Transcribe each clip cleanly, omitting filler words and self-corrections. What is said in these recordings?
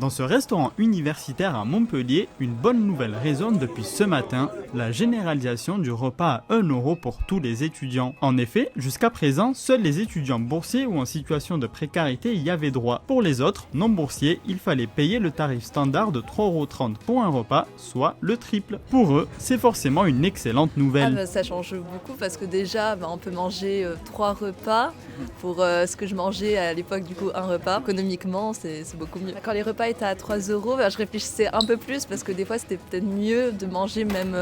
Dans ce restaurant universitaire à Montpellier, une bonne nouvelle résonne depuis ce matin, la généralisation du repas à 1 € pour tous les étudiants. En effet, jusqu'à présent, seuls les étudiants boursiers ou en situation de précarité y avaient droit. Pour les autres, non boursiers, il fallait payer le tarif standard de 3,30 € pour un repas, soit le triple. Pour eux, c'est forcément une excellente nouvelle. Ça change beaucoup parce que déjà, on peut manger 3 repas pour ce que je mangeais à l'époque, du coup, un repas. Économiquement, c'est beaucoup mieux. Quand les repas étaient à 3 €, je réfléchissais un peu plus parce que des fois, c'était peut-être mieux de manger même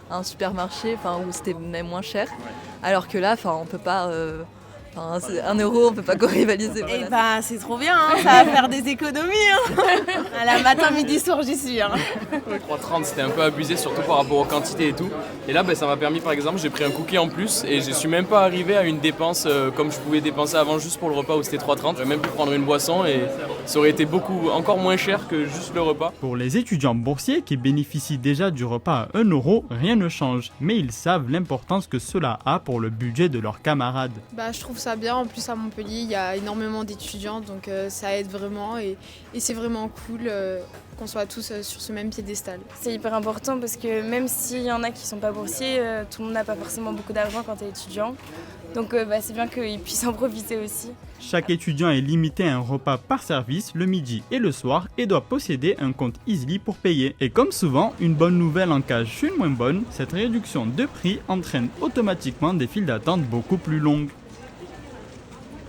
à un supermarché où c'était même moins cher. Alors que là, on peut pas... 1 €, on peut pas co-rivaliser. Et c'est trop bien, ça va faire des économies. À la matin, midi, soir, j'y suis. 3,30 c'était un peu abusé, surtout par rapport aux quantités et tout. Et là, ça m'a permis, par exemple, j'ai pris un cookie en plus et je suis même pas arrivé à une dépense comme je pouvais dépenser avant juste pour le repas où c'était 3,30. J'aurais même pu prendre une boisson et ça aurait été encore moins cher que juste le repas. Pour les étudiants boursiers qui bénéficient déjà du repas à 1 €, rien ne change. Mais ils savent l'importance que cela a pour le budget de leurs camarades. Je trouve ça bien, en plus à Montpellier il y a énormément d'étudiants donc ça aide vraiment et c'est vraiment cool qu'on soit tous sur ce même piédestal. C'est hyper important parce que même s'il y en a qui ne sont pas boursiers, tout le monde n'a pas forcément beaucoup d'argent quand tu es étudiant. Donc c'est bien qu'ils puissent en profiter aussi. Chaque étudiant est limité à un repas par service le midi et le soir et doit posséder un compte Easily pour payer. Et comme souvent, une bonne nouvelle en cache une moins bonne, cette réduction de prix entraîne automatiquement des files d'attente beaucoup plus longues.